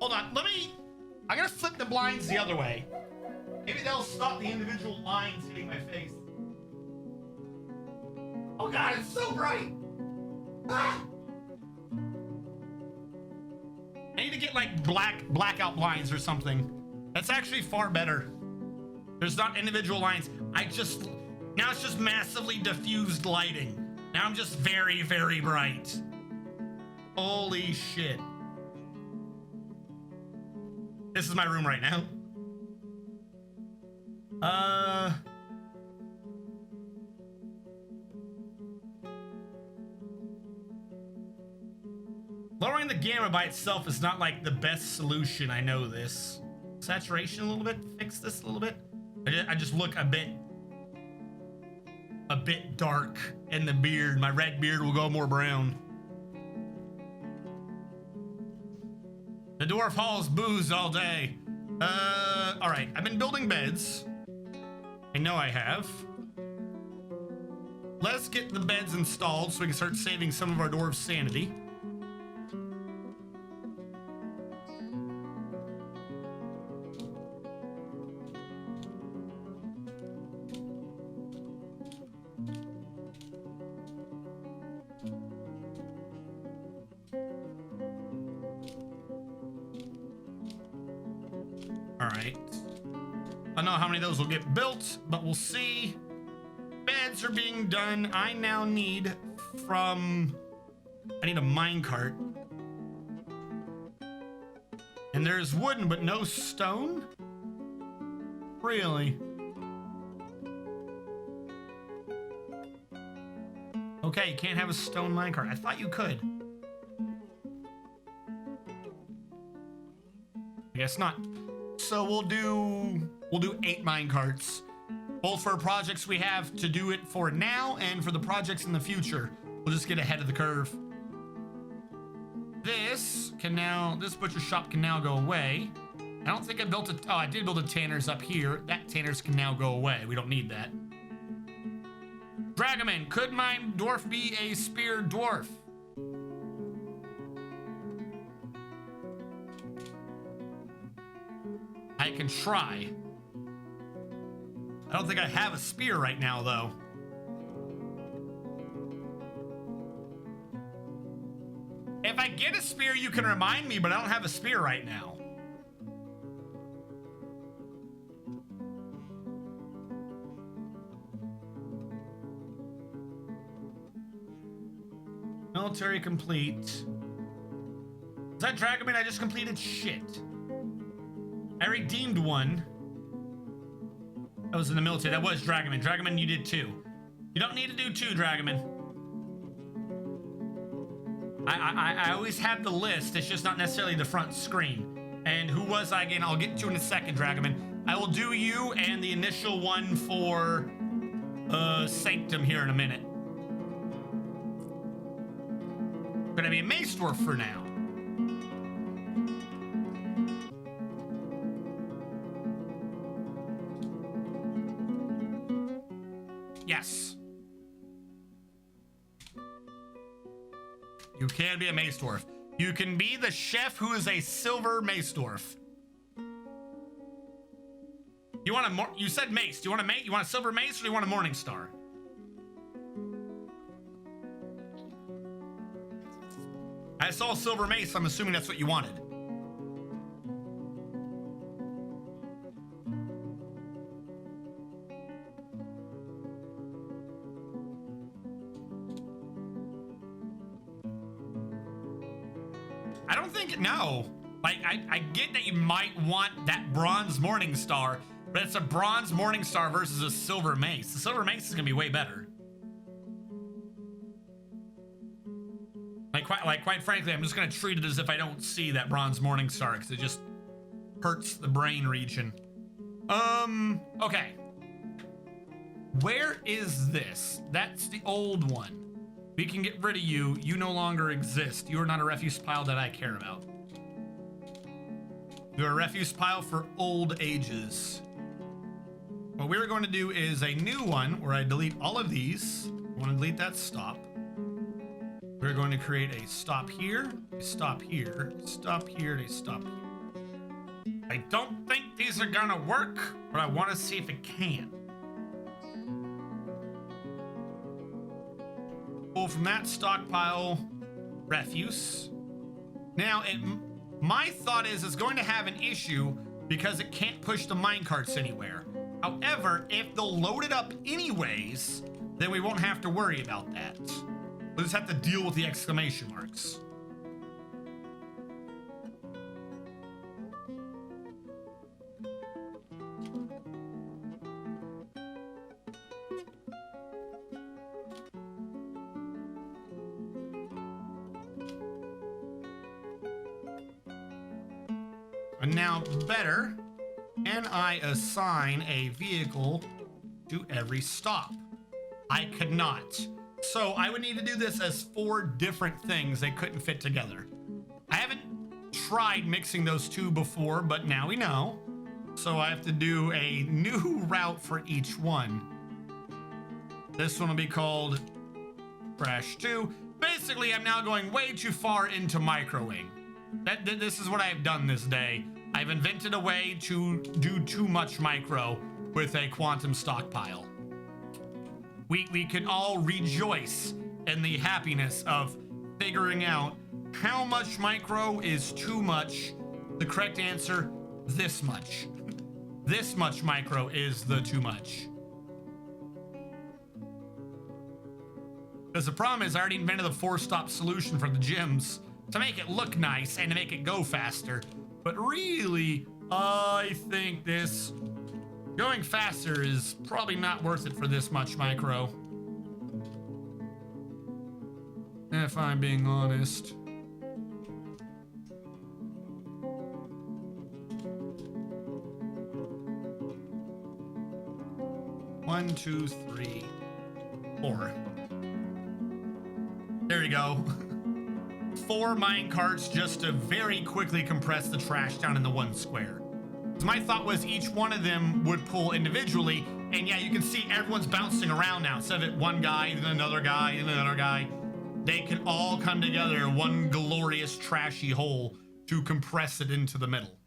Hold on, I'm gonna flip the blinds the other way. Maybe that'll stop the individual lines hitting my face. Oh god, it's so bright! Ah! I need to get like blackout blinds or something. That's actually far better. There's not individual lines. Now it's just massively diffused lighting. Now I'm just very, very bright. Holy shit. This is my room right now. Lowering the gamma by itself is not like the best solution. I know this. Saturation a little bit, fix this a little bit. I just look a bit dark in the beard. My red beard will go more brown. The dwarf hauls booze all day. All right, I've been building beds. I know I have. Let's get the beds installed so we can start saving some of our dwarves' sanity. All right. I don't know how many of those will get built, but we'll see. Beds are being done. I now need I need a minecart. And there's wooden, but no stone? Really? Okay, you can't have a stone minecart. I thought you could. I guess not. So we'll do 8 minecarts, both for projects we have to do it for now and for the projects in the future. We'll just get ahead of the curve. This butcher shop can now go away. I don't think I built it. Oh, I did build a tanner's up here. That tanner's can now go away. We don't need that. Dragoman, could my dwarf be a spear dwarf? I can try. I don't think I have a spear right now, though. If I get a spear, you can remind me, but I don't have a spear right now. Military complete. Is that Dragoman I just completed? Shit. I redeemed one. That was in the military. That was Dragoman. Dragoman, you did 2. You don't need to do 2, Dragoman. I always have the list. It's just not necessarily the front screen. And who was I again? I'll get to in a second, Dragoman. I will do you and the initial one for Sanctum here in a minute. Gonna be a mace dwarf for now. Yes. You can be a mace dwarf. You can be the chef who is a silver mace dwarf. You want a you said mace. Do you want a mace? You want a silver mace or do you want a morning star? I saw a silver mace. I'm assuming that's what you wanted. I don't think, no. Like, I get that you might want that bronze morning star, but it's a bronze morning star versus a silver mace. The silver mace is gonna be way better. Quite frankly, I'm just gonna treat it as if I don't see that bronze morning star because it just hurts the brain region. Okay. Where is this? That's the old one. We can get rid of you. You no longer exist. You are not a refuse pile that I care about. You're a refuse pile for old ages. What we're going to do is a new one where I delete all of these. I want to delete that stop. We're going to create a stop here, a stop here, stop here, and a stop here. I don't think these are gonna work, but I want to see if it can. Pull from that stockpile refuse. Now, my thought is it's going to have an issue because it can't push the minecarts anywhere. However, if they'll load it up anyways, then we won't have to worry about that. We'll just have to deal with the exclamation marks. And now, better, can I assign a vehicle to every stop? I could not. So I would need to do this as 4 different things they couldn't fit together. I haven't tried mixing those two before, but now we know. So I have to do a new route for each one. This one will be called Trash 2. Basically, I'm now going way too far into microwing. This is what I've done this day. I've invented a way to do too much micro with a quantum stockpile. We can all rejoice in the happiness of figuring out how much micro is too much. The correct answer, this much. This much micro is the too much. Because the problem is I already invented the 4-stop solution for the gyms to make it look nice and to make it go faster. But really, I think this going faster is probably not worth it for this much micro. If I'm being honest. One, two, three, 4. There we go. 4 mine carts just to very quickly compress the trash down into 1 square. So my thought was each one of them would pull individually, and yeah, you can see everyone's bouncing around now. Instead of it one guy, then another guy, then another guy. They can all come together in one glorious trashy hole to compress it into the middle.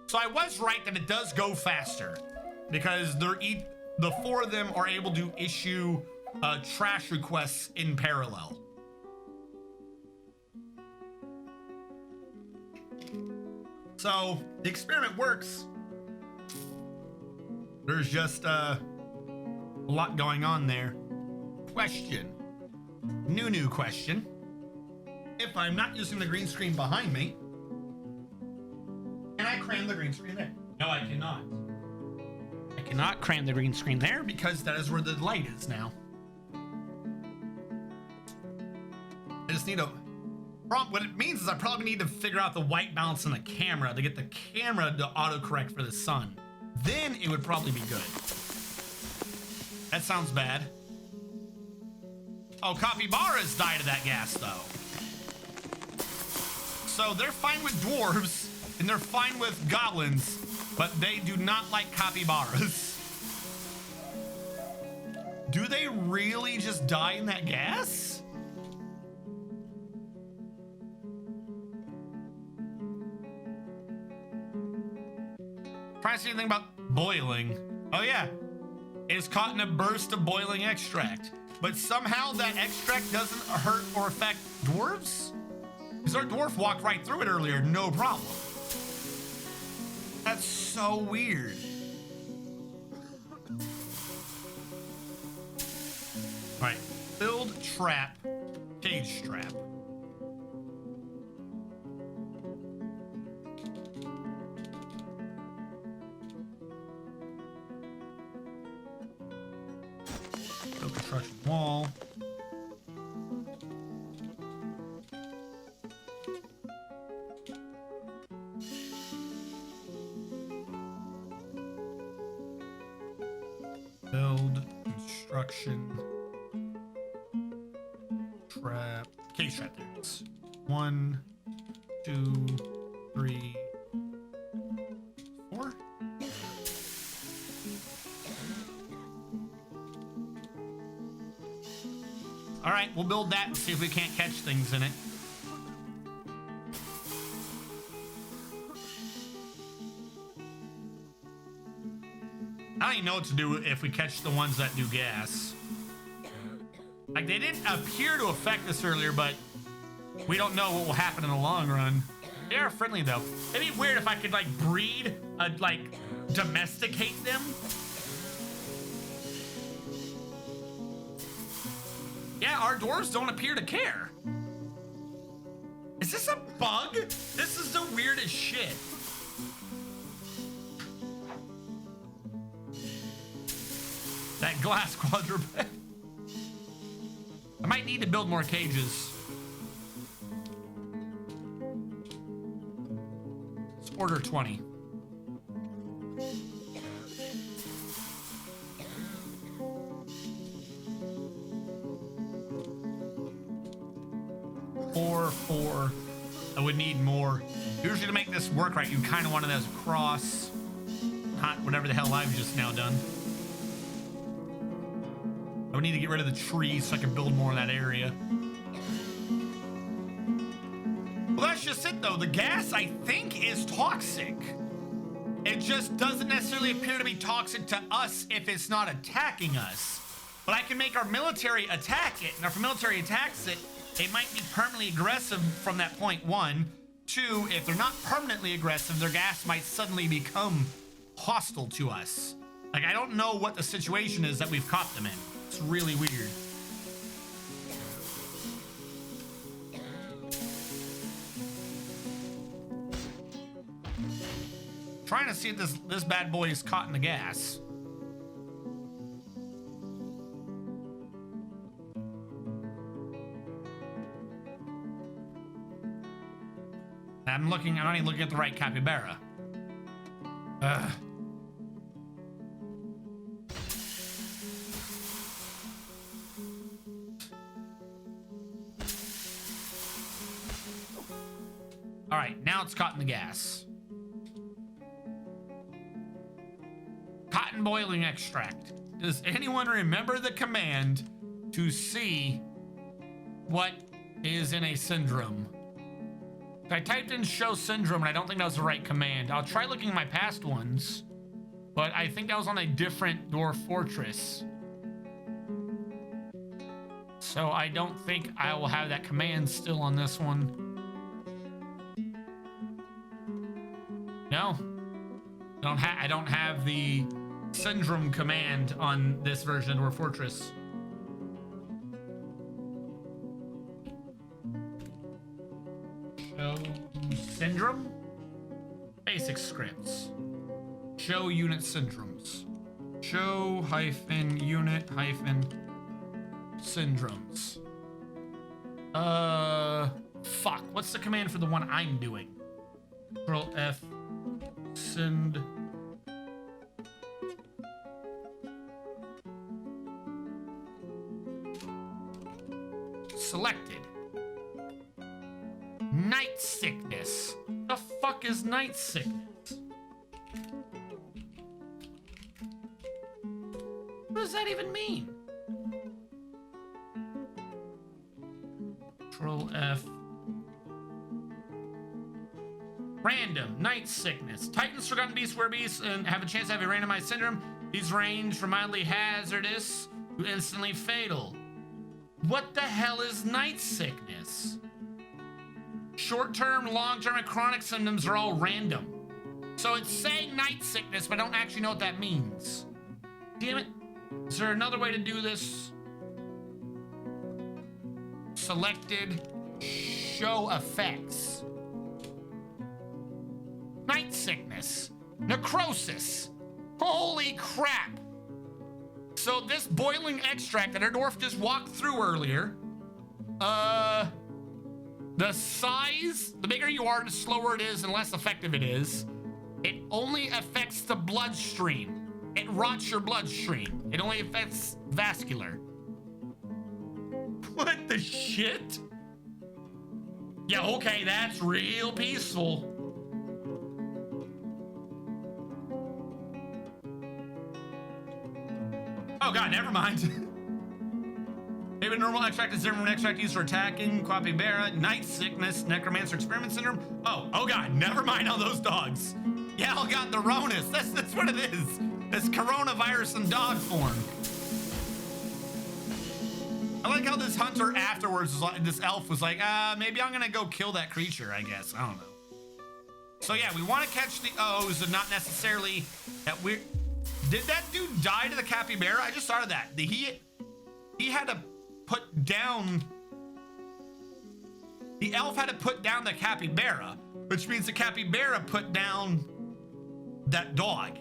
So I was right that it does go faster because the 4 of them are able to issue trash requests in parallel. So the experiment works. There's just a lot going on there. Question. New question. If I'm not using the green screen behind me, can I cram the green screen there? No, I cannot. I cannot cram the green screen there because that is where the light is now. I just need a... What it means is I probably need to figure out the white balance on the camera to get the camera to autocorrect for the sun. Then it would probably be good. That sounds bad. Oh, capybaras died of that gas, though. So they're fine with dwarves, and they're fine with goblins, but they do not like capybaras. Do they really just die in that gas? Trying to see anything about boiling. Oh yeah, it is caught in a burst of boiling extract. But somehow that extract doesn't hurt or affect dwarves? Because our dwarf walked right through it earlier, no problem. That's so weird. All right, build trap, cage trap. Construction wall. Build, construction, trap, cage trap. There it is. 1, 2, 3, 4. All right, we'll build that and see if we can't catch things in it. I don't even know what to do if we catch the ones that do gas. Like, they didn't appear to affect us earlier, but we don't know what will happen in the long run. They are friendly, though. It'd be weird if I could, like, breed, like, domesticate them. Yeah, our dwarves don't appear to care. Is this a bug? This is the weirdest shit. That glass quadruped. I might need to build more cages. Let's order 20. Four. I would need more. Usually to make this work right, you kind of want it as a cross. Not whatever the hell I've just now done. I would need to get rid of the tree so I can build more in that area. Well, that's just it, though. The gas, I think, is toxic. It just doesn't necessarily appear to be toxic to us if it's not attacking us. But I can make our military attack it, and if our military attacks it, they might be permanently aggressive from that point, 1. 2, if they're not permanently aggressive, their gas might suddenly become hostile to us. Like, I don't know what the situation is that we've caught them in. It's really weird. Trying to see if this bad boy is caught in the gas. I'm not even looking at the right capybara. Ugh. All right, now it's caught in the gas. Cotton boiling extract. Does anyone remember the command to see what is in a syndrome? I typed in show syndrome and I don't think that was the right command. I'll try looking at my past ones, but I think that was on a different dwarf fortress. So I don't think I will have that command still on this one. No, I don't have the syndrome command on this version of Dwarf Fortress. Show syndrome? Basic scripts. Show unit syndromes. Show hyphen unit hyphen syndromes. Fuck. What's the command for the one I'm doing? Control F. Send. Selected. Night sickness. The fuck is night sickness? What does that even mean? Control F. Random, night sickness. Titans, forgotten beasts, werbeasts, and have a chance to have a randomized syndrome. These range from mildly hazardous to instantly fatal. What the hell is night sickness? Short-term, long-term, and chronic symptoms are all random. So it's saying night sickness, but I don't actually know what that means. Damn it. Is there another way to do this? Selected, show effects. Night sickness. Necrosis. Holy crap. So this boiling extract that our dwarf just walked through earlier, the size, the bigger you are, the slower it is and less effective it is. It only affects the bloodstream. It rots your bloodstream. It only affects vascular. What the shit? Yeah, okay, that's real peaceful. Oh god, never mind. Maybe normal extract is different from extract used for attacking, capybara, night sickness, necromancer experiment syndrome. Oh god, never mind on those dogs. Yeah, oh god, the Ronus. That's what it is. It's coronavirus in dog form. I like how this hunter afterwards was like, this elf was like, maybe I'm gonna go kill that creature, I guess. I don't know. So yeah, we want to catch the O's and not necessarily that we're... Did that dude die to the capybara? I just thought of that. He had to put down... The elf had to put down the capybara, which means the capybara put down that dog.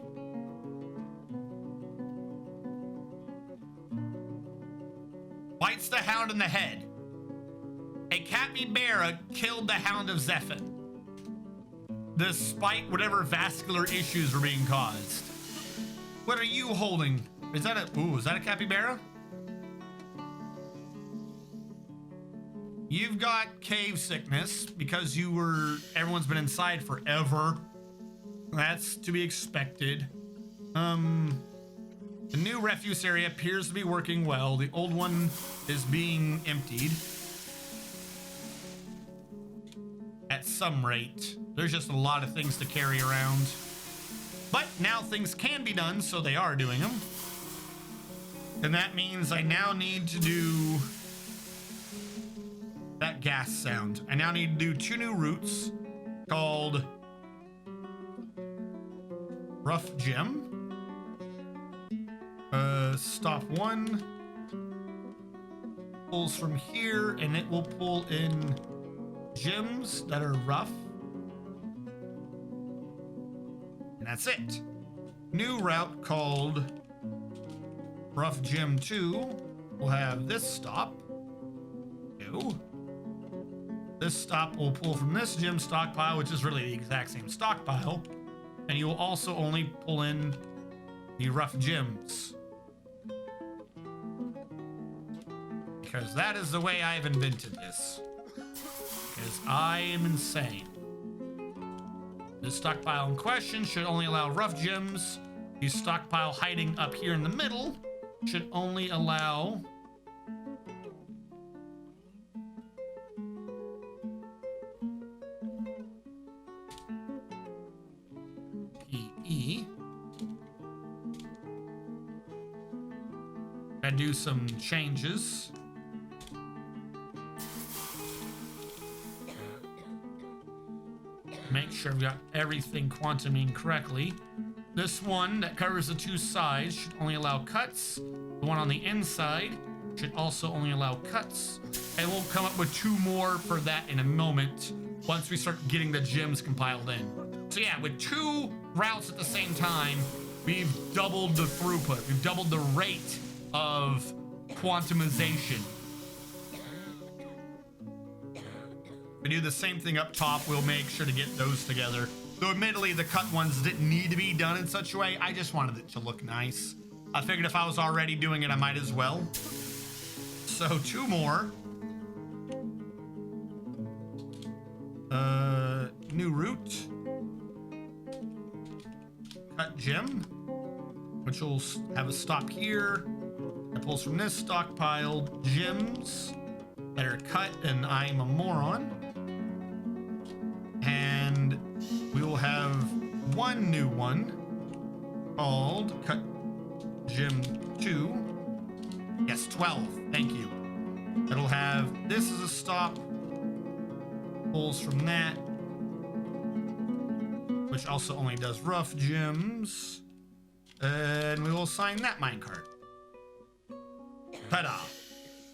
Bites the hound in the head. A capybara killed the hound of Zephyr, despite whatever vascular issues were being caused. What are you holding? Is that a capybara? You've got cave sickness because everyone's been inside forever. That's to be expected. The new refuse area appears to be working well. The old one is being emptied. At some rate. There's just a lot of things to carry around. But now things can be done, so they are doing them. And that means I now need to do that gas sound. I now need to do 2 new routes called Rough Gem. Stop 1. Pulls from here, and it will pull in gems that are rough. And that's it. New route called Rough Gem 2 will have this stop. 2. This stop will pull from this gem stockpile, which is really the exact same stockpile. And you will also only pull in the rough gems. Because that is the way I've invented this. Because I am insane. The stockpile in question should only allow rough gems. The stockpile hiding up here in the middle should only allow PE. I do some changes. Make sure we got everything quantuming correctly. This one that covers the 2 sides should only allow cuts. The one on the inside should also only allow cuts. And we'll come up with 2 more for that in a moment once we start getting the gems compiled in. So yeah, with 2 routes at the same time, we've doubled the throughput. We've doubled the rate of quantumization. We do the same thing up top. We'll make sure to get those together. Though admittedly, the cut ones didn't need to be done in such a way. I just wanted it to look nice. I figured if I was already doing it, I might as well. So 2 more. New route. Cut gem, which will have a stop here. It pulls from this stockpile gems that are cut, and I'm a moron. And we will have 1 new one called Cut Gem 2. Yes, 12. Thank you. It'll have this as a stop. Pulls from that, which also only does rough gems. And we will assign that minecart. Ta-da.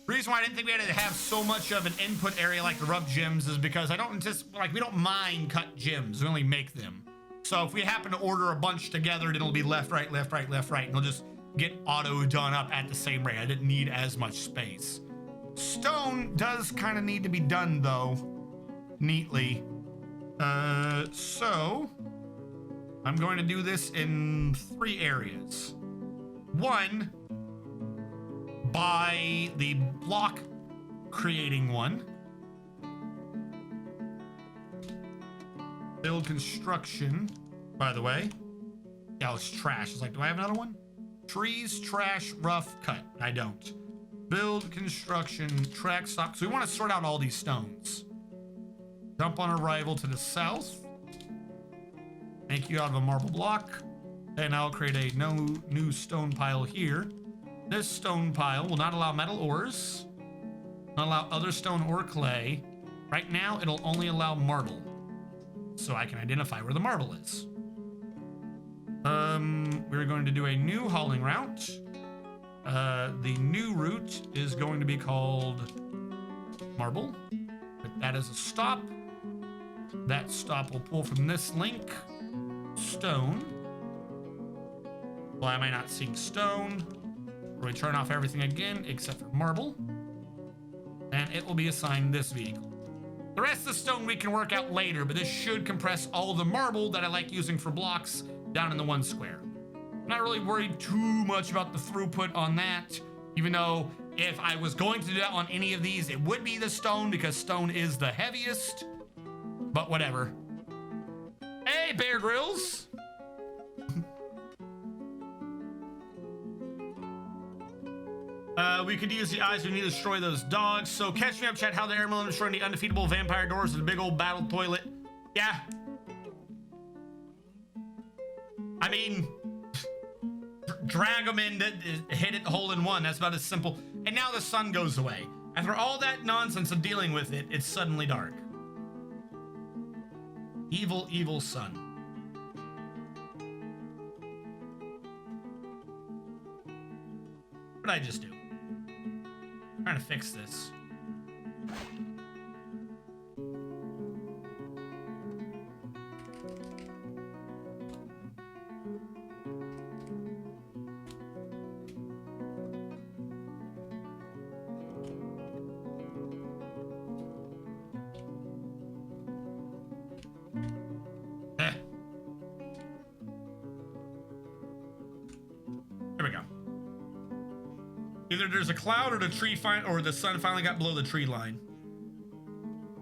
The reason why I didn't think we had to have so much of an input area like the rough gems is because I don't anticipate, we don't mind cut gems. We only make them. So if we happen to order a bunch together, then it'll be left, right, left, right, left, right, and it'll just get auto done up at the same rate. I didn't need as much space. Stone does kind of need to be done though, neatly. So I'm going to do this in 3 areas. 1, by the block creating one. Build construction, by the way. Yeah, it's trash. It's like, do I have another one? Trees, trash, rough, cut. I don't. Build construction, track stock. So we want to sort out all these stones. Dump on arrival to the south. Make you out of a marble block. And I'll create a no new stone pile here. This stone pile will not allow metal ores, not allow other stone or clay. Right now, it'll only allow marble. So I can identify where the marble is. We're going to do a new hauling route. The new route is going to be called marble. Put that as a stop. That stop will pull from this link stone. Why am I not seeing stone? We turn off everything again except for marble. And it will be assigned this vehicle. The rest of the stone we can work out later, but this should compress all the marble that I like using for blocks down in the one square. I'm not really worried too much about the throughput on that, even though if I was going to do that on any of these, it would be the stone because stone is the heaviest, but whatever. Hey, Bear Grylls. We could use the eyes. We need to destroy those dogs. So catch me up, chat. How the airmen destroying the undefeatable vampire doors with a big old battle toilet. Yeah. I mean, drag them in, hit it hole in one. That's about as simple. And now the sun goes away. After all that nonsense of dealing with it, it's suddenly dark. Evil, evil sun. What did I just do? I'm trying to fix this. Either there's a cloud or the tree or the sun finally got below the tree line.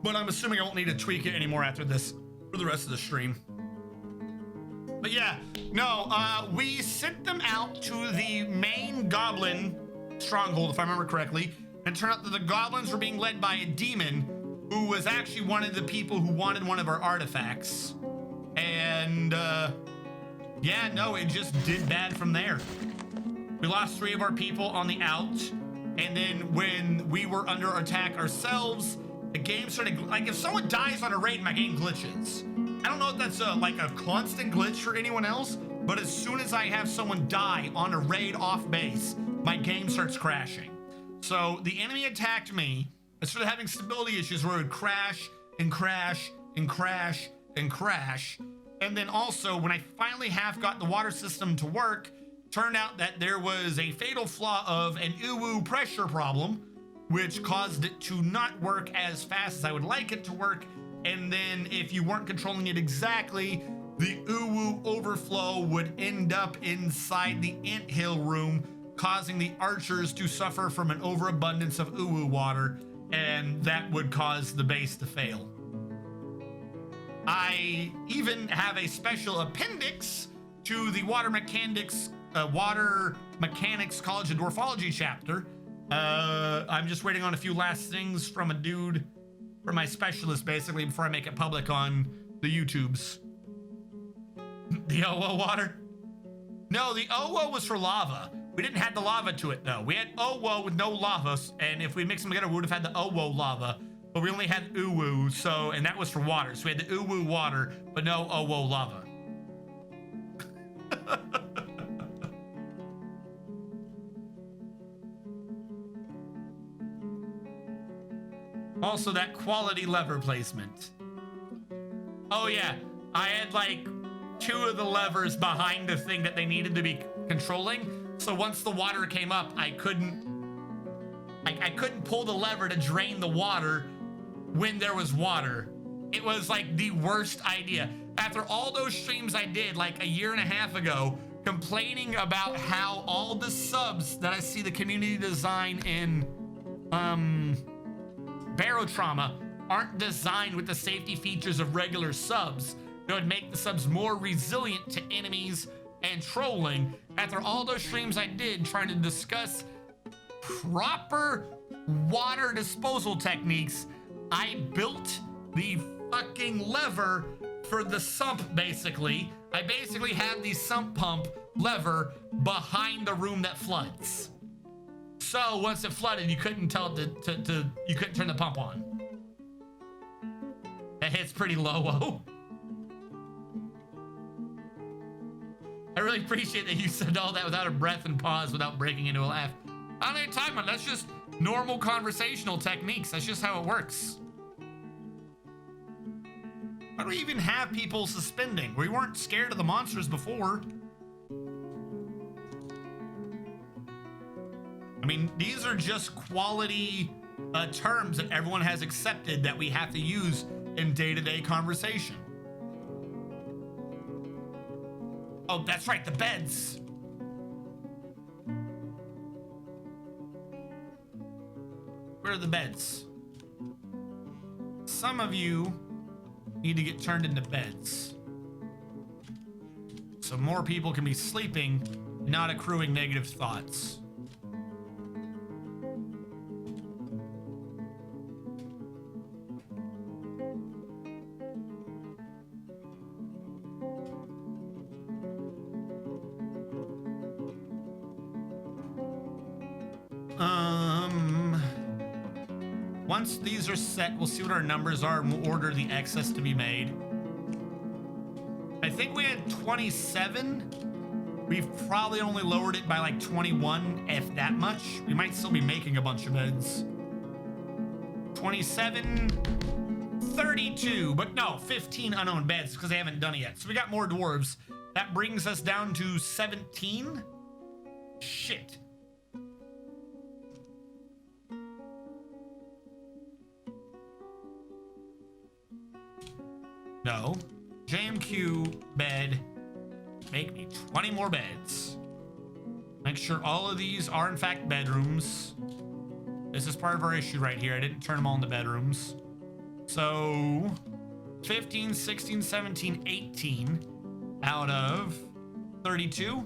But I'm assuming I won't need to tweak it anymore after this for the rest of the stream. But yeah, no, we sent them out to the main goblin stronghold, if I remember correctly, and it turned out that the goblins were being led by a demon who was actually one of the people who wanted one of our artifacts. And yeah, no, it just did bad from there. We lost 3 of our people on the out, and then when we were under attack ourselves, the game started, like if someone dies on a raid, my game glitches. I don't know if that's like a constant glitch for anyone else, but as soon as I have someone die on a raid off base, my game starts crashing. So the enemy attacked me. I started having stability issues where it would crash and crash and crash and crash. And then also when I finally have got the water system to work, turned out that there was a fatal flaw of an uwu pressure problem, which caused it to not work as fast as I would like it to work. And then if you weren't controlling it exactly, the uwu overflow would end up inside the anthill room, causing the archers to suffer from an overabundance of uwu water, and that would cause the base to fail. I even have a special appendix to the Water Mechanics College of Dwarfology chapter. I'm just waiting on a few last things from a dude, from my specialist, basically, before I make it public on the YouTubes. The OWO water? No, the OWO was for lava. We didn't have the lava to it, though. We had OWO with no lava, and if we mixed them together, we would have had the OWO lava, but we only had uwu, so, and that was for water. So we had the uwu water, but no OWO lava. Also, that quality lever placement. Oh yeah, I had like 2 of the levers behind the thing that they needed to be controlling. So once the water came up, I couldn't pull the lever to drain the water when there was water. It was like the worst idea. After all those streams I did like a year and a half ago, complaining about how all the subs that I see the community design in Barotrauma aren't designed with the safety features of regular subs that would make the subs more resilient to enemies and trolling. After all those streams I did trying to discuss proper water disposal techniques, I built the fucking lever for the sump, basically. I basically have the sump pump lever behind the room that floods. So once it flooded, you couldn't tell it you couldn't turn the pump on. That hits pretty low. I really appreciate that you said all that without a breath and pause, without breaking into a laugh. I don't know what you're talking about. That's just normal conversational techniques. That's just how it works. Why do we even have people suspending? We weren't scared of the monsters before. I mean, these are just quality terms that everyone has accepted that we have to use in day-to-day conversation. Oh, that's right, the beds. Where are the beds? Some of you need to get turned into beds, so more people can be sleeping, not accruing negative thoughts. Once these are set, we'll see what our numbers are and we'll order the excess to be made. I think we had 27. We've probably only lowered it by like 21, if that much. We might still be making a bunch of beds. 27, 32, but no, 15 unowned beds because they haven't done it yet. So we got more dwarves. That brings us down to 17. Shit. No. JMQ bed. Make me 20 more beds. Make sure all of these are in fact bedrooms. This is part of our issue right here. I didn't turn them all into bedrooms. So 15, 16, 17, 18 out of 32.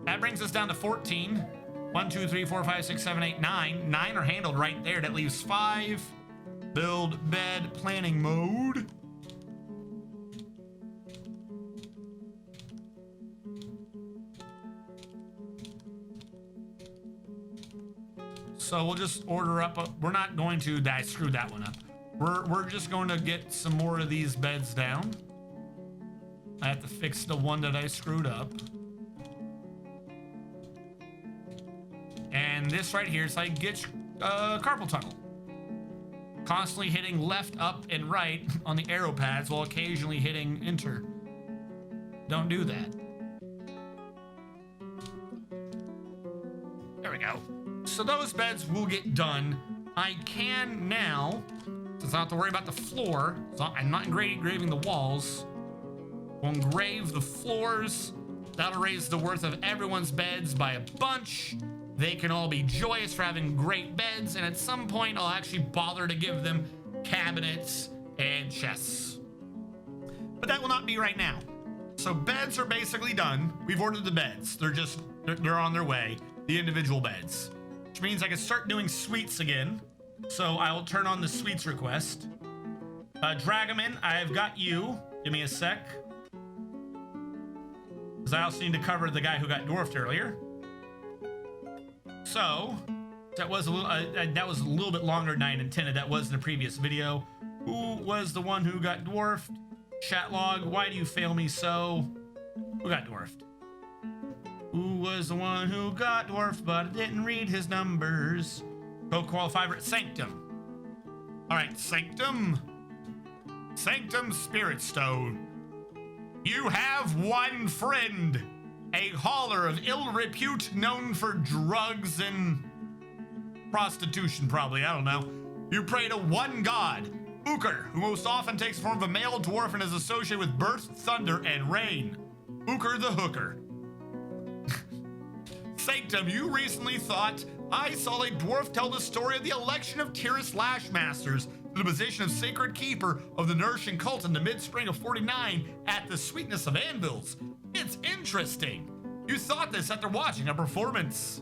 That brings us down to 14. 1, 2, 3, 4, 5, 6, 7, 8, 9. 9 are handled right there. That leaves 5. Build bed planning mode. So we'll just order up. We're not going to. I screwed that one up. We're just going to get some more of these beds down. I have to fix the one that I screwed up. And this right here is like get carpal tunnel. Constantly hitting left, up, and right on the arrow pads while occasionally hitting enter. Don't do that. There we go. So those beds will get done. I can now, since I don't have to worry about the floor, so I'm not engraving the walls. We'll engrave the floors. That'll raise the worth of everyone's beds by a bunch. They can all be joyous for having great beds, and at some point I'll actually bother to give them cabinets and chests. But that will not be right now. So beds are basically done. We've ordered the beds. They're on their way, the individual beds. Which means I can start doing suites again. So I will turn on the suites request. Dragaman, I've got you. Give me a sec. Because I also need to cover the guy who got dwarfed earlier. So that was a little bit longer than I intended. That was in the previous video. Who was the one who got dwarfed? Chat log, why do you fail me so? Who got dwarfed? Who was the one who got dwarfed, but I didn't read his numbers? Go qualify for Sanctum. All right, Sanctum. Sanctum Spirit Stone. You have one friend, a hauler of ill repute known for drugs and prostitution, probably, I don't know. You pray to one god, Uker, who most often takes the form of a male dwarf and is associated with birth, thunder, and rain. Uker the Hooker. Sanctum, you recently thought I saw a dwarf tell the story of the election of Tyrus Lashmasters to the position of sacred keeper of the nourishing cult in the mid-spring of 49 at the Sweetness of Anvils. It's interesting. You thought this after watching a performance.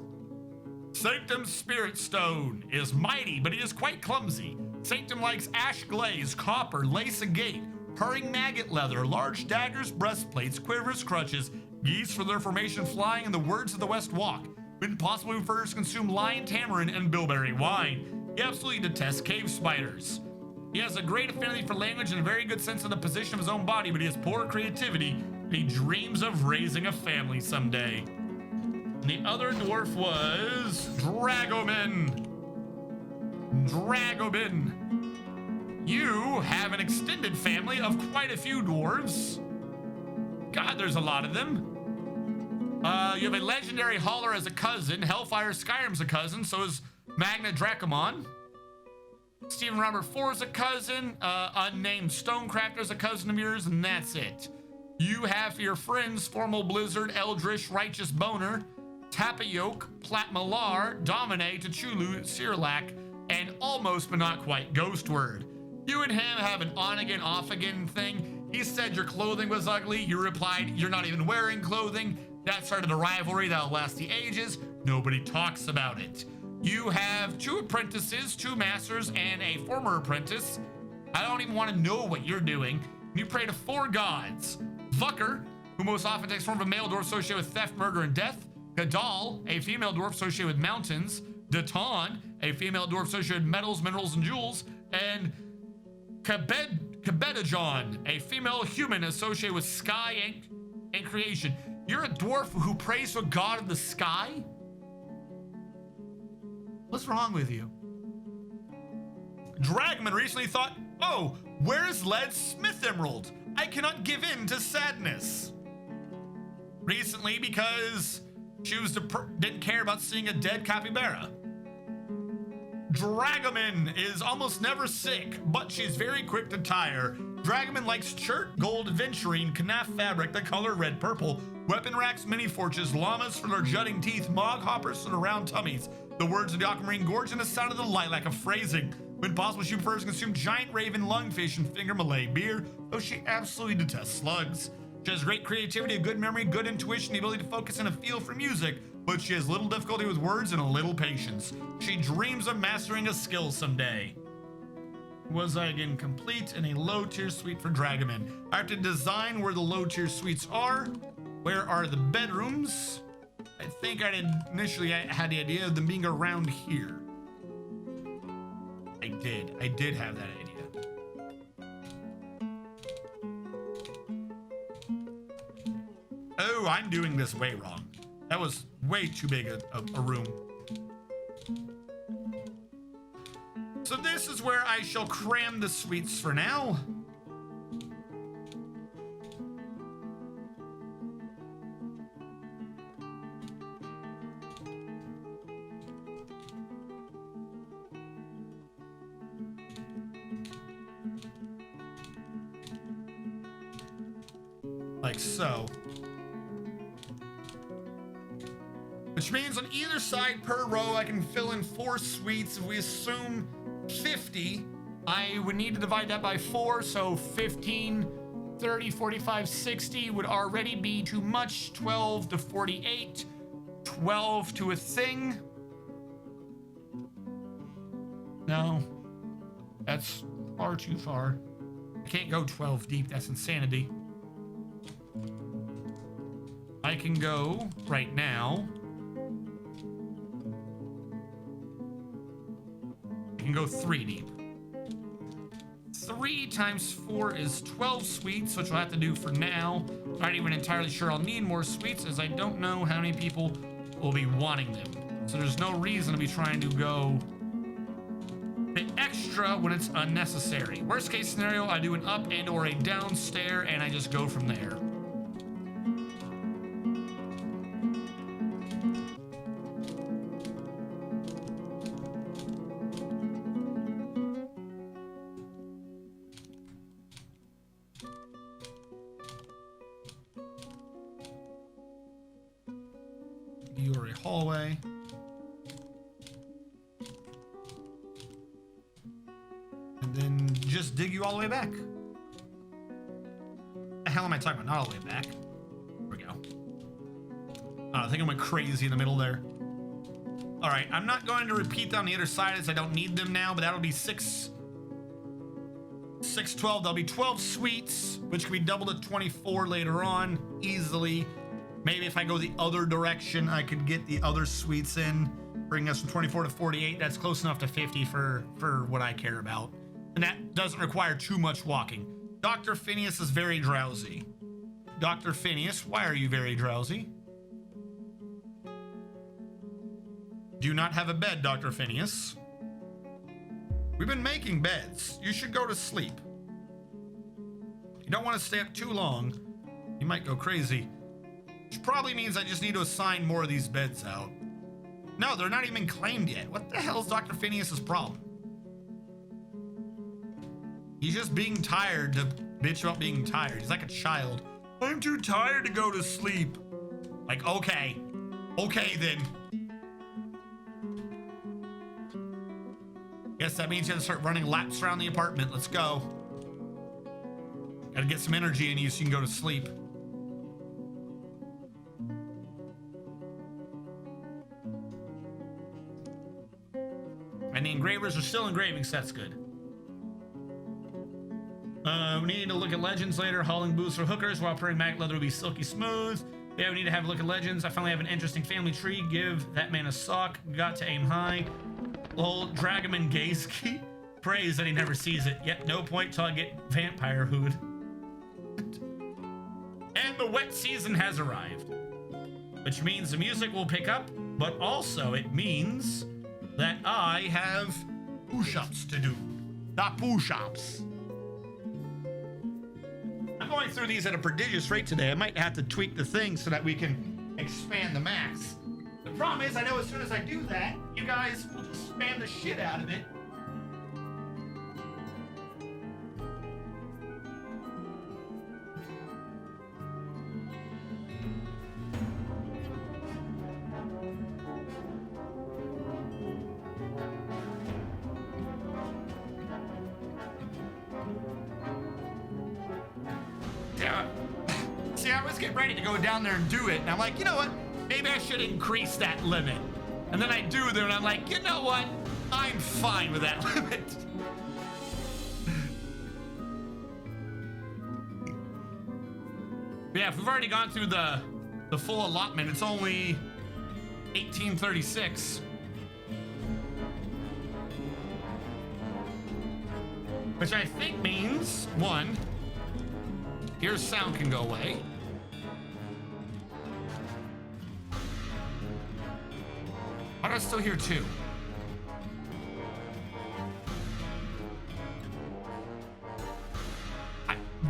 Sanctum's Spirit Stone is mighty, but he is quite clumsy. Sanctum likes ash glaze, copper, lace agate, purring maggot leather, large daggers, breastplates, quivers, crutches, geese for their formation flying, and the words of the West Walk. When possible, he prefers to consume lion tamarind and bilberry wine. He absolutely detests cave spiders. He has a great affinity for language and a very good sense of the position of his own body, but he has poor creativity, and he dreams of raising a family someday. And the other dwarf was Dragoman. Dragoman. You have an extended family of quite a few dwarves. God, there's a lot of them. You have a legendary hauler as a cousin. Hellfire Skyrim's a cousin, so is Magna Dracomon. Stephen Robert IV is a cousin. Unnamed Stonecrafter is a cousin of yours, and that's it. You have for your friends Formal Blizzard, Eldritch, Righteous Boner, Tapayoke, Platmalar, Domine, Tachulu, Sirlac, and almost but not quite Ghostword. You and him have an on-again, off-again thing. He said your clothing was ugly. You replied, you're not even wearing clothing. That started a rivalry that'll last the ages. Nobody talks about it. You have 2 apprentices, 2 masters, and a former apprentice. I don't even want to know what you're doing. You pray to 4 gods. Vucker, who most often takes form of a male dwarf associated with theft, murder, and death. Gadal, a female dwarf associated with mountains. Datan, a female dwarf associated with metals, minerals, and jewels. And Kabetajon, a female human associated with sky and creation. You're a dwarf who prays to a god of the sky? What's wrong with you? Dragman recently thought, oh, where's Led's Smith Emerald? I cannot give in to sadness. Recently because she didn't care about seeing a dead capybara. Dragoman is almost never sick, but she's very quick to tire. Dragoman likes chert, gold, aventurine, knaf fabric, the color red, purple, weapon racks, mini forges, llamas for their jutting teeth, mog hoppers for their round tummies, the words of the aquamarine gorge, and the sound of the lilac of phrasing. When possible, she prefers to consume giant raven, lungfish, and finger Malay beer, though she absolutely detests slugs. She has great creativity, a good memory, good intuition, the ability to focus and a feel for music, but she has little difficulty with words and a little patience. She dreams of mastering a skill someday. Was I again complete in a low tier suite for Dragoman? I have to design where the low tier suites are. Where are the bedrooms? I think I had the idea of them being around here. I did have that idea. Oh, I'm doing this way wrong. That was way too big a room. So this is where I shall cram the suites for now. Like so. Which means on either side per row, I can fill in 4 suites. If we assume 50, I would need to divide that by 4. So 15, 30, 45, 60 would already be too much. 12 to 48, 12 to a thing. No, that's far too far. I can't go 12 deep. That's insanity. I can go right now. I can go 3 deep. 3 times 4 is 12 suites, which I'll have to do for now. I'm not even entirely sure I'll need more suites, as I don't know how many people will be wanting them. So there's no reason to be trying to go the extra when it's unnecessary. Worst case scenario, I do an up and or a down stair, and I just go from there. Hallway. And then just dig you all the way back. The hell am I talking about? Not all the way back. There we go. I think I went crazy in the middle there. All right, I'm not going to repeat that on the other side as I don't need them now, but that'll be 6 6, 12. There'll be 12 suites, which can be doubled to 24 later on, easily. Maybe if I go the other direction, I could get the other suites in, bring us from 24 to 48. That's close enough to 50 for what I care about. And that doesn't require too much walking. Dr. Phineas is very drowsy. Dr. Phineas, why are you very drowsy? Do you not have a bed, Dr. Phineas? We've been making beds. You should go to sleep. You don't want to stay up too long. You might go crazy. Which probably means I just need to assign more of these beds out. No, they're not even claimed yet. What the hell is Dr. Phineas's problem? He's just being tired to bitch about being tired. He's like a child. I'm too tired to go to sleep. Like, okay. Okay, then. Guess that means you have to start running laps around the apartment. Let's go. Gotta get some energy in you so you can go to sleep. And the engravers are still engraving, so that's good. We need to look at legends later. Hauling booths for hookers while putting magnet leather will be silky smooth. Yeah, we need to have a look at legends. I finally have an interesting family tree. Give that man a sock. Got to aim high. Old Dragoman Gayski prays that he never sees it. Yet no point till I get vampire hood. And the wet season has arrived, which means the music will pick up, but also it means that I have push-ups to do. Not push-ups. I'm going through these at a prodigious rate today. I might have to tweak the thing so that we can expand the max. The problem is, I know as soon as I do that, you guys will just spam the shit out of it. Yeah. See, I was getting ready to go down there and do it, and I'm like, you know what? Maybe I should increase that limit. And then I do there, and I'm like, you know what? I'm fine with that limit. Yeah, if we've already gone through the full allotment, it's only 1836. Which I think means, one, here's sound can go away. Why do I still hear two?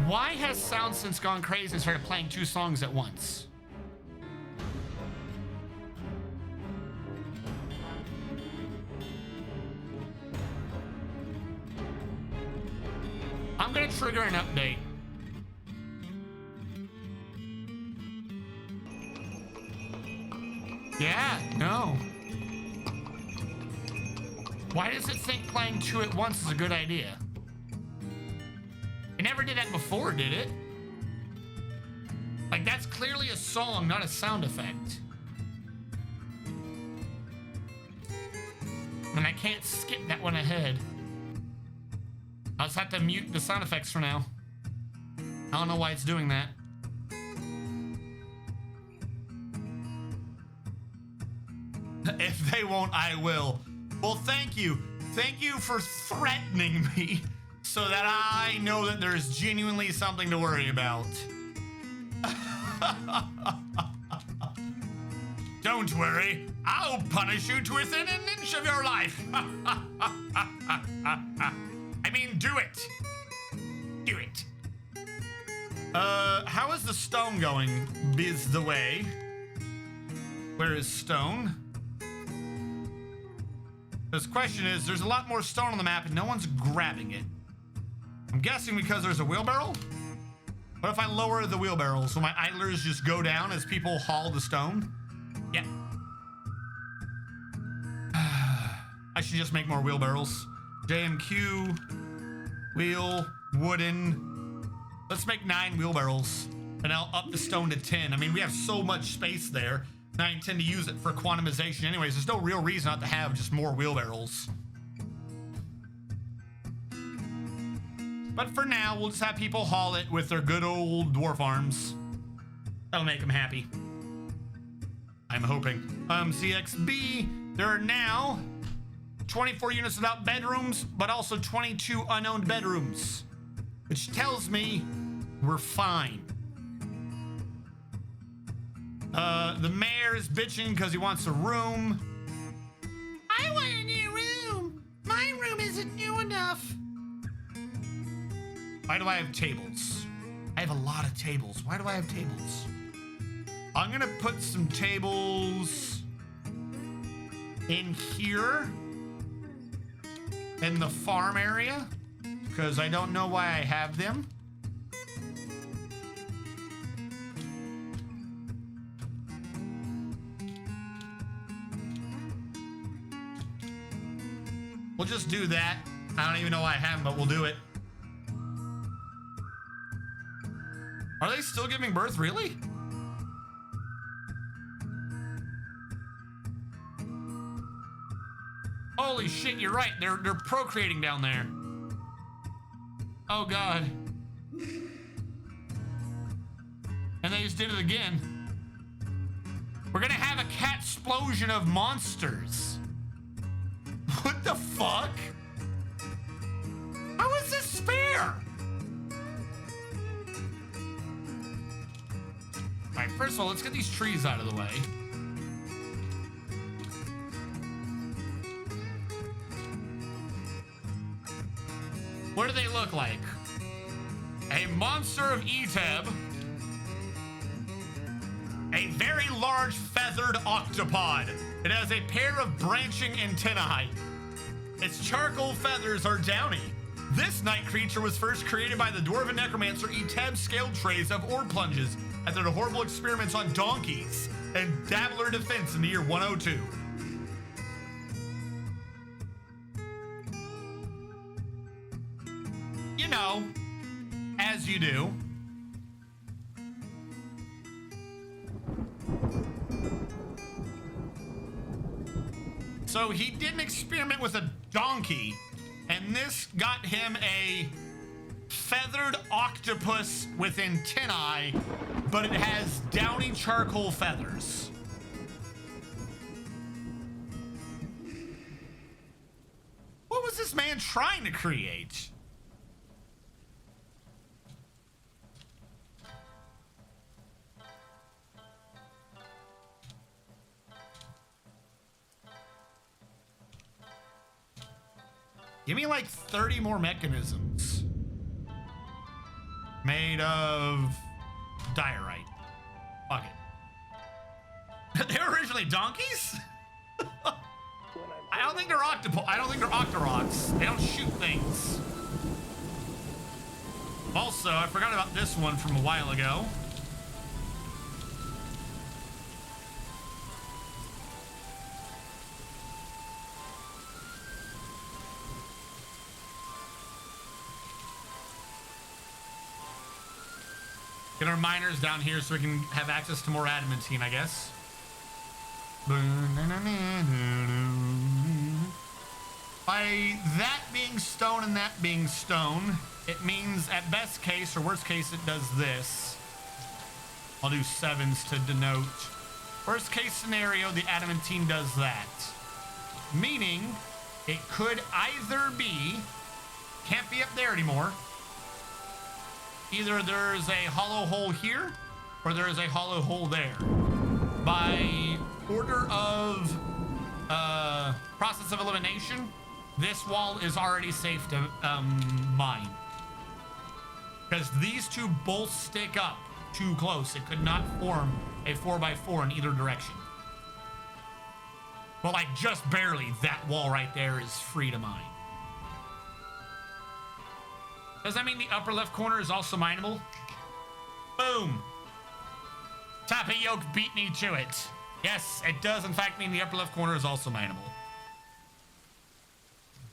Why has Sound Sense gone crazy and started playing two songs at once? I'm gonna trigger an update. Yeah, no. Why does it think playing two at once is a good idea? It never did that before, did it? Like, that's clearly a song, not a sound effect. And I can't skip that one ahead. I'll just have to mute the sound effects for now. I don't know why it's doing that. If they won't, I will. Well, thank you. Thank you for threatening me so that I know that there's genuinely something to worry about. Don't worry. I'll punish you to within an inch of your life. I mean, do it. Do it. How is the stone going? Biz the way. Where is stone? This question is, there's a lot more stone on the map and no one's grabbing it. I'm guessing because there's a wheelbarrow? What if I lower the wheelbarrows? Will my idlers just go down as people haul the stone? Yeah. I should just make more wheelbarrows. JMQ, wheel, wooden. Let's make 9 wheelbarrows and I'll up the stone to 10. I mean, we have so much space there. And I intend to use it for quantumization anyways. There's no real reason not to have just more wheelbarrows. But for now, we'll just have people haul it with their good old dwarf arms. That'll make them happy. I'm hoping. CXB, there are now 24 units without bedrooms, but also 22 unowned bedrooms, which tells me we're fine. The mayor is bitching because he wants a room. I want a new room. My room isn't new enough. Why do I have tables? I have a lot of tables. Why do I have tables? I'm gonna put some tables in here in the farm area because I don't know why I have them. We'll just do that. I don't even know why I have them, but we'll do it. Are they still giving birth? Really? Holy shit, you're right. They're procreating down there. Oh god. And they just did it again. We're gonna have a cat explosion of monsters. What the fuck? How is this fair? Alright, first of all, let's get these trees out of the way. What do they look like? A monster of Eteb. A very large feathered octopod. It has a pair of branching antennae. Its charcoal feathers are downy. This night creature was first created by the dwarven necromancer Eteb scaled trays of ore plunges after the horrible experiments on donkeys and dabbler defense in the year 102. You know, as you do. So he did an experiment with a donkey, and this got him a feathered octopus with antennae, but it has downy charcoal feathers. What was this man trying to create? Give me like 30 more mechanisms made of diorite. Fuck it. They were originally donkeys? I don't think they're octopus. I don't think they're octoroks. They don't shoot things. Also, I forgot about this one from a while ago. Get our miners down here so we can have access to more adamantine, I guess. By that being stone and that being stone, it means at best case or worst case it does this. I'll do 7s to denote. Worst case scenario, the adamantine does that. Meaning, it could either be, can't be up there anymore. Either there's a hollow hole here, or there is a hollow hole there. By order of process of elimination, this wall is already safe to mine. Because these two both stick up too close. It could not form a 4x4 in either direction. But like just barely, that wall right there is free to mine. Does that mean the upper left corner is also mineable? Boom. Tappy Yoke beat me to it. Yes, it does in fact mean the upper left corner is also mineable.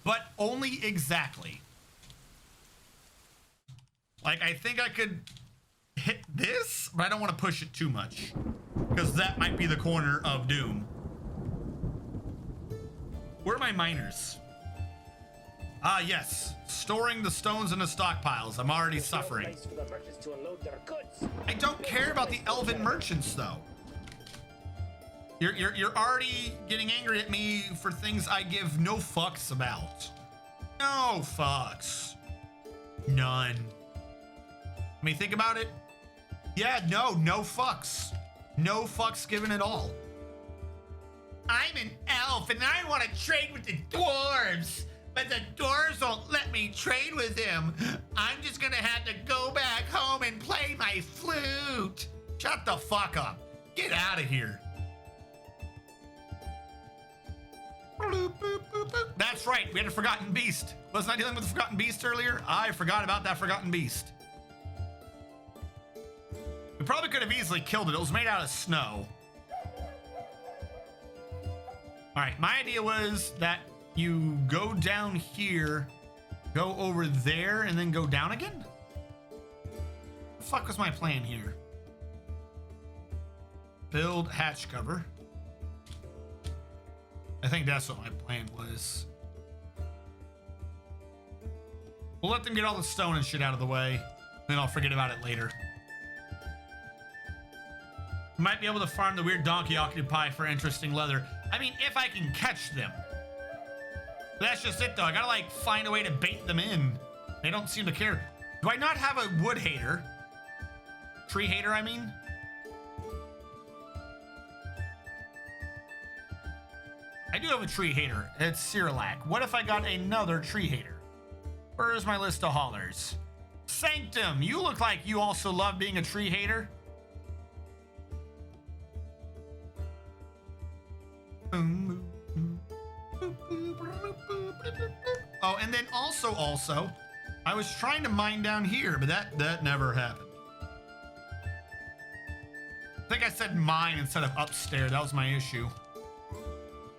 But only exactly. Like, I think I could hit this, but I don't want to push it too much. Because that might be the corner of doom. Where are my miners? Ah, yes. Storing the stones in the stockpiles. I'm already suffering. I don't care about the elven merchants, though. You're already getting angry at me for things I give no fucks about. No fucks. None. I mean, think about it. Yeah, no fucks. No fucks given at all. I'm an elf and I want to trade with the dwarves, but the dwarves won't let me trade with them. I'm just gonna have to go back home and play my flute. Shut the fuck up. Get out of here. That's right, we had a forgotten beast. Wasn't I dealing with the forgotten beast earlier? I forgot about that forgotten beast. We probably could have easily killed it. It was made out of snow. All right, my idea was that you go down here, go over there, and then go down again? The fuck was my plan here? Build hatch cover. I think that's what my plan was. We'll let them get all the stone and shit out of the way, then I'll forget about it later. Might be able to farm the weird donkey octopi for interesting leather. I mean, if I can catch them. That's just it, though. I gotta, like, find a way to bait them in. They don't seem to care. Do I not have a wood hater? Tree hater, I mean? I do have a tree hater. It's Cyrillac. What if I got another tree hater? Where's my list of haulers? Sanctum, you look like you also love being a tree hater. Oh, and then also, I was trying to mine down here, but that never happened. I think I said mine instead of upstairs. That was my issue.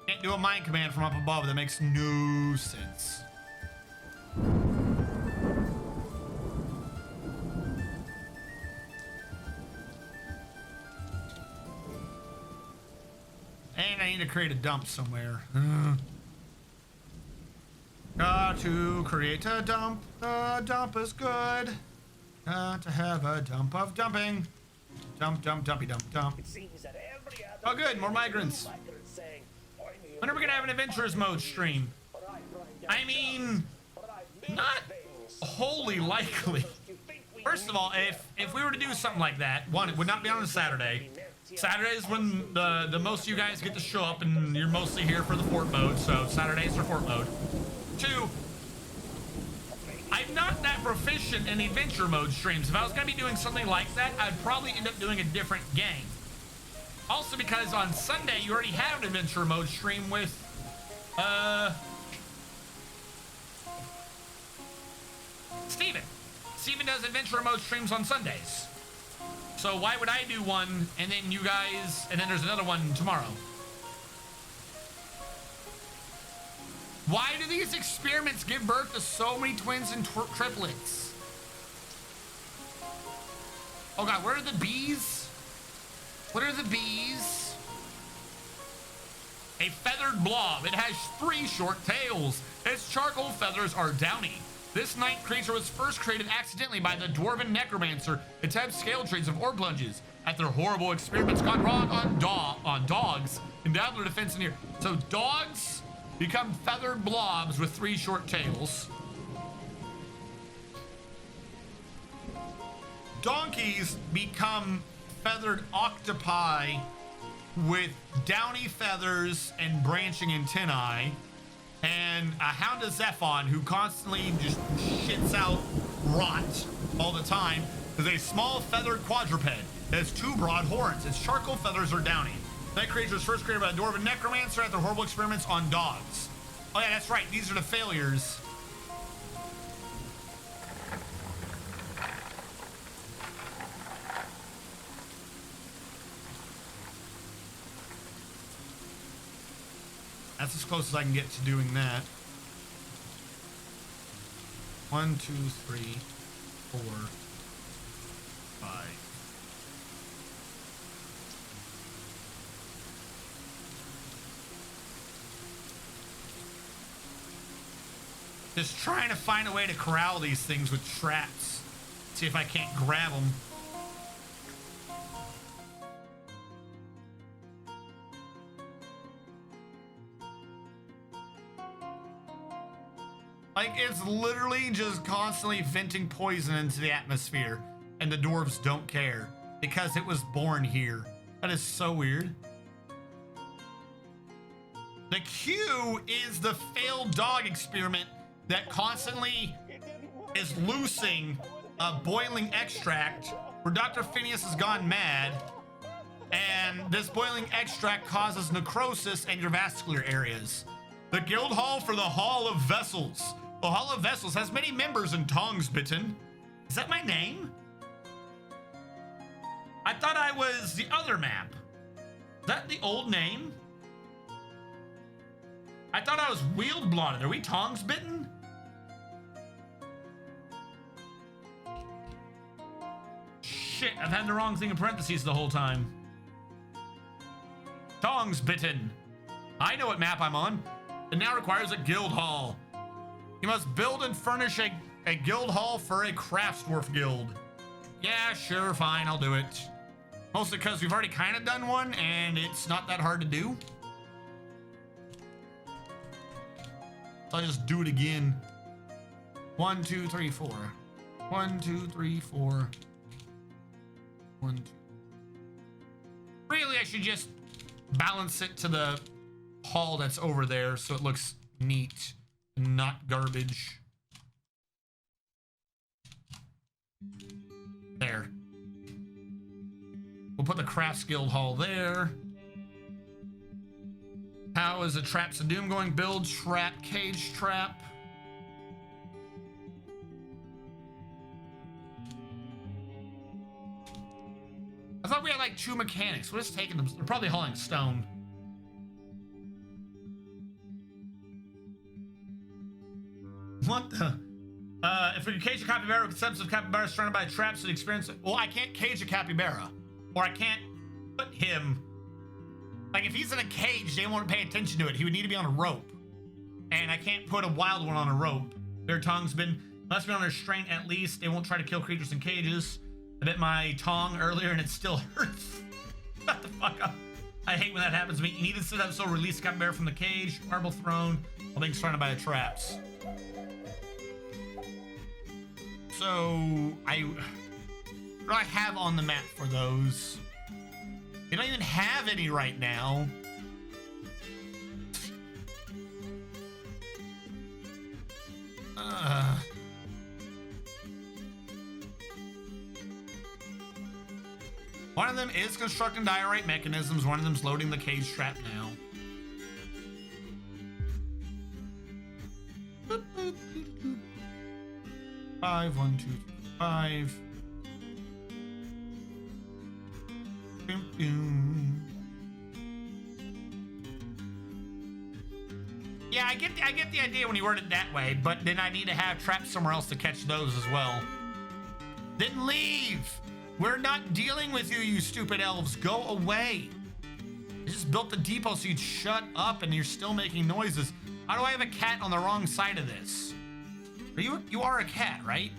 Can't do a mine command from up above. That makes no sense. And I need to create a dump somewhere. Got to create a dump. A dump is good. Got to have a dump of dumping. Dump, dumpy, dump. Oh, good, more migrants. When are we gonna have an adventurers mode stream? I mean, not wholly likely. First of all, if we were to do something like that, one, it would not be on a Saturday. Saturday is when the most of you guys get to show up, and you're mostly here for the fort mode, so Saturdays are fort mode. Two, I'm not that proficient in adventure mode streams. If I was gonna be doing something like that, I'd probably end up doing a different game. Also because on Sunday, you already have an adventure mode stream with, Steven. Steven does adventure mode streams on Sundays. So why would I do one and then you guys, and then there's another one tomorrow? Why do these experiments give birth to so many twins and triplets? Oh God, where are the bees? What are the bees? A feathered blob. It has 3 short tails. Its charcoal feathers are downy. This night creature was first created accidentally by the dwarven necromancer. Its head scale traits of orb plunges. After horrible experiments gone wrong on dogs, endowed their defense in here. So dogs become feathered blobs with 3 short tails. Donkeys become feathered octopi with downy feathers and branching antennae. And a Hound of Zephon who constantly just shits out rot all the time is a small feathered quadruped that has 2 broad horns. Its charcoal feathers are downy. That creature was first created by a dwarven necromancer after horrible experiments on dogs. Oh yeah, that's right. These are the failures. That's as close as I can get to doing that. 1, 2, 3, 4, 5. Just trying to find a way to corral these things with traps. See if I can't grab them. Like, it's literally just constantly venting poison into the atmosphere, and the dwarves don't care because it was born here. That is so weird. The Q is the failed dog experiment that constantly is loosing a boiling extract where Dr. Phineas has gone mad, and this boiling extract causes necrosis in your vascular areas. The guild hall for the Hall of Vessels. The Hall of Vessels has many members in Tongsbitten. Is that my name? I thought I was the other map. Is that the old name? I thought I was Wheeled Blotted. Are we Tongsbitten? Shit, I've had the wrong thing in parentheses the whole time. Tongsbitten. I know what map I'm on. It now requires a guild hall. You must build and furnish a guild hall for a crafts dwarf guild. Yeah, sure, fine, I'll do it. Mostly because we've already kind of done one, and it's not that hard to do. So I'll just do it again. 1, 2, 3, 4. 1, 2, 3, 4. 1, 2. Really, I should just balance it to the hall that's over there so it looks neat. Not garbage. There. We'll put the Crafts Guild Hall there. How is the Traps of Doom going? Build, trap, cage trap. I thought we had like 2 mechanics. We're just taking them. They're probably hauling stone. What the? If we can cage a capybara with concepts of capybara surrounded by traps and experience, well, I can't cage a capybara, or I can't put him. Like, if he's in a cage, they won't pay attention to it. He would need to be on a rope, and I can't put a wild one on a rope. Their tongue's been must be on restraint at least. They won't try to kill creatures in cages. I bit my tongue earlier, and it still hurts. Shut the fuck up. I hate when that happens to me. You need to set up so release the capybara from the cage. Marble throne while being surrounded by the traps. So, what do I have on the map for those? They don't even have any right now. One of them is constructing diorite mechanisms. One of them's loading the cage trap now. Boop, boop, boop, boop. 5, 1, 2, 3, 5. Boom, boom. Yeah, I get the idea when you word it that way, but then I need to have traps somewhere else to catch those as well. Then leave. We're not dealing with you, you stupid elves. Go away. I just built the depot so you'd shut up, and you're still making noises. How do I have a cat on the wrong side of this? You are a cat, right?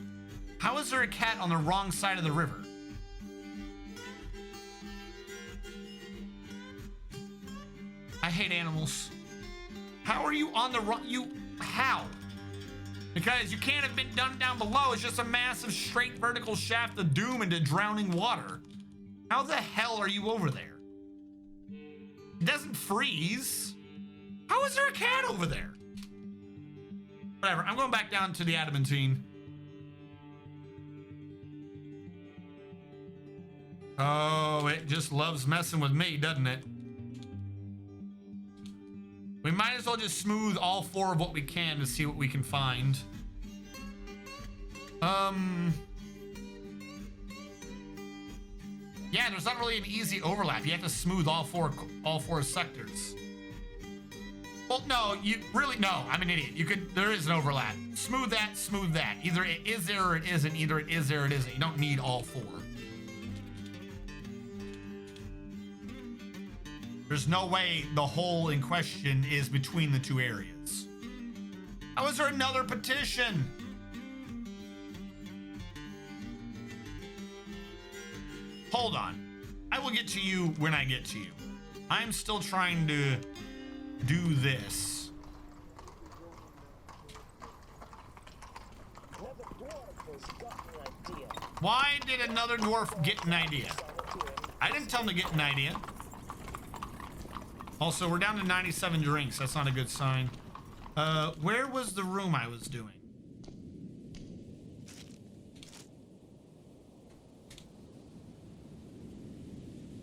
How is there a cat on the wrong side of the river? I hate animals. How are you on the wrong, how? Because you can't have been done down below. It's just a massive straight vertical shaft of doom into drowning water. How the hell are you over there? It doesn't freeze. How is there a cat over there? Whatever, I'm going back down to the adamantine. Oh, it just loves messing with me, doesn't it? We might as well just smooth all 4 of what we can to see what we can find. Yeah, there's not really an easy overlap. You have to smooth all four sectors. Well, no, no, I'm an idiot. There is an overlap. Smooth that, smooth that. Either it is there or it isn't. Either it is there or it isn't. You don't need all 4. There's no way the hole in question is between the 2 areas. How is there another petition? Hold on. I will get to you when I get to you. I'm still trying to do this. Why did another dwarf get an idea? I didn't tell him to get an idea. Also, we're down to 97 drinks. That's not a good sign. Where was the room I was doing?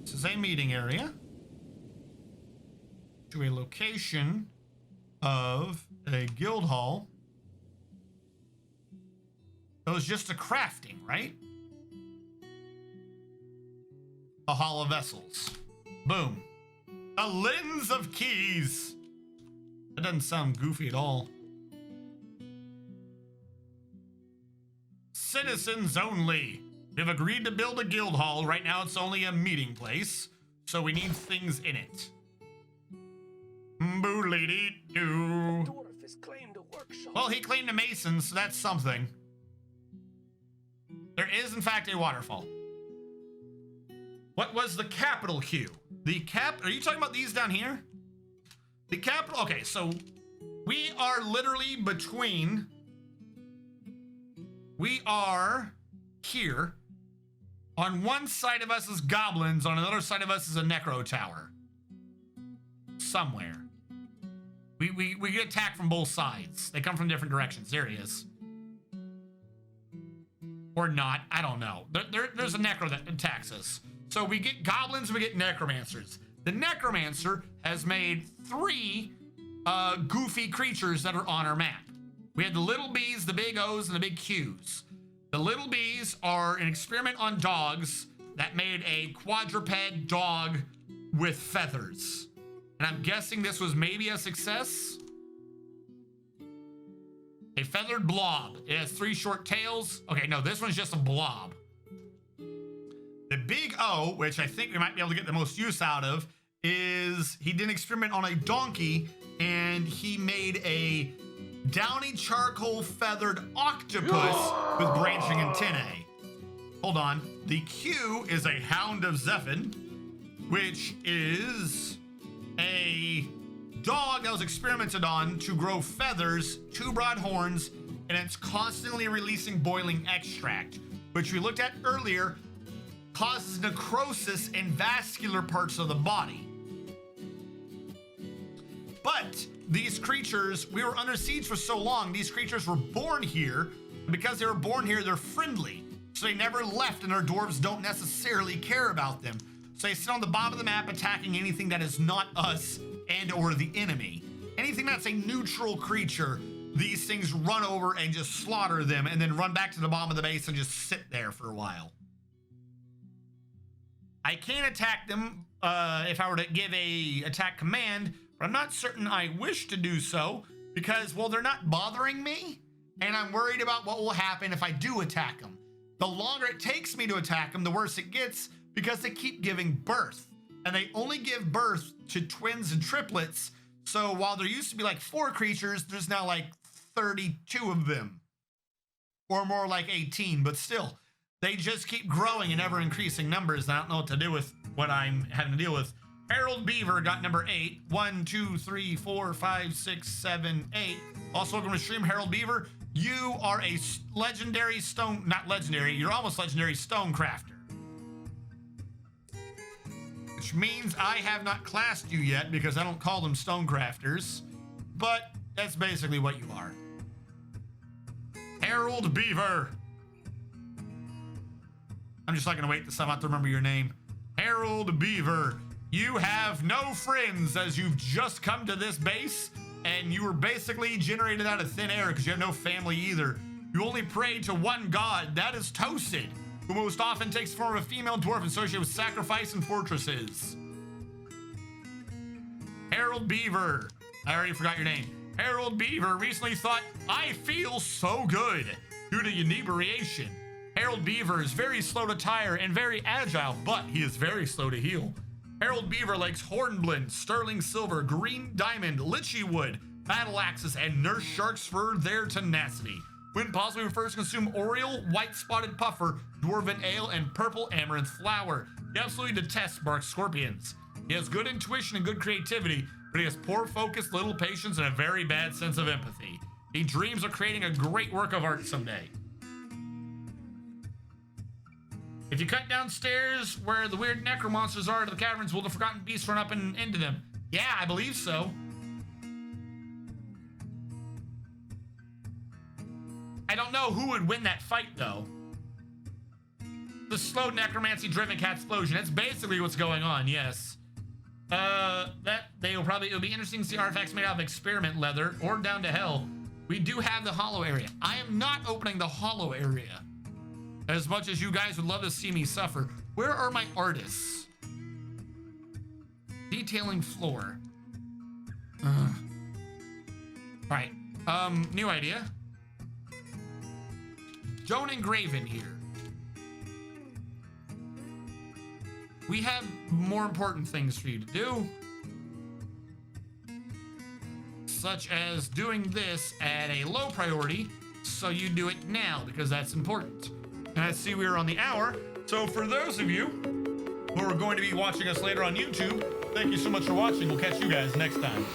This is a meeting area. To a location of a guild hall. It was just a crafting, right? A hall of vessels. Boom. A lens of keys. That doesn't sound goofy at all. Citizens only. We've agreed to build a guild hall. Right now it's only a meeting place, so we need things in it. Boo-lady-doo. Dwarf has claimed a workshop. Well, he claimed a mason, so that's something. There is, in fact, a waterfall. What was the capital Q? Are you talking about these down here? The capital, okay, so we are literally between, we are here. On one side of us is goblins, on another side of us is a necro tower. Somewhere. We get attacked from both sides. They come from different directions. There he is. Or not, I don't know. There's a necro that attacks us. So we get goblins, we get necromancers. The necromancer has made 3 goofy creatures that are on our map. We had the little B's, the big O's, and the big Q's. The little B's are an experiment on dogs that made a quadruped dog with feathers. And I'm guessing this was maybe a success. A feathered blob. It has 3 short tails. Okay, no, this one's just a blob. The big O, which I think we might be able to get the most use out of, is he did an experiment on a donkey and he made a downy charcoal feathered octopus with branching antennae. Hold on. The Q is a hound of Zephin, which is a dog that was experimented on to grow feathers, 2 broad horns, and it's constantly releasing boiling extract, which we looked at earlier, causes necrosis in vascular parts of the body. But these creatures, we were under siege for so long, these creatures were born here, and because they were born here, they're friendly. So they never left, and our dwarves don't necessarily care about them. So they sit on the bottom of the map attacking anything that is not us and or the enemy. Anything that's a neutral creature, these things run over and just slaughter them and then run back to the bottom of the base and just sit there for a while. I can attack them if I were to give a attack command, but I'm not certain I wish to do so because, well, they're not bothering me, and I'm worried about what will happen if I do attack them. The longer it takes me to attack them, the worse it gets because they keep giving birth, and they only give birth to twins and triplets. So while there used to be like 4 creatures, there's now like 32 of them, or more like 18, but still. They just keep growing in ever increasing numbers. I don't know what to do with what I'm having to deal with. Harold Beaver got number 8. 1, 2, 3, 4, 5, 6, 7, 8. Also, welcome to stream, Harold Beaver. You are a legendary stone, not legendary, you're almost legendary stone crafter. Which means I have not classed you yet because I don't call them stone crafters. But that's basically what you are. Harold Beaver. I'm just not gonna wait till I'm about to remember your name. Harold Beaver, you have no friends as you've just come to this base and you were basically generated out of thin air because you have no family either. You only pray to one god, that is Toasted, who most often takes the form of a female dwarf associated with sacrifice and fortresses. Harold Beaver, I already forgot your name. Harold Beaver recently thought, I feel so good due to inebriation. Harold Beaver is very slow to tire and very agile, but he is very slow to heal. Harold Beaver likes hornblende, sterling silver, green diamond, lychee wood, battle axes, and nurse sharks for their tenacity. When possible, we first consume Oriole, white-spotted puffer, dwarven ale, and purple amaranth flower. He absolutely detests bark scorpions. He has good intuition and good creativity, but he has poor focus, little patience, and a very bad sense of empathy. He dreams of creating a great work of art someday. If you cut downstairs where the weird necromonsters are to the caverns, will the forgotten beasts run up and into them? Yeah, I believe so. I don't know who would win that fight, though. The slow necromancy-driven cat explosion. That's basically what's going on, yes. It'll be interesting to see artifacts made out of experiment leather or down to hell. We do have the hollow area. I am not opening the hollow area. As much as you guys would love to see me suffer. Where are my artists? Detailing floor. Right. New idea. Don't engrave in here. We have more important things for you to do. Such as doing this at a low priority, so you do it now, because that's important. And I see we are on the hour, so for those of you who are going to be watching us later on YouTube, thank you so much for watching. We'll catch you guys next time.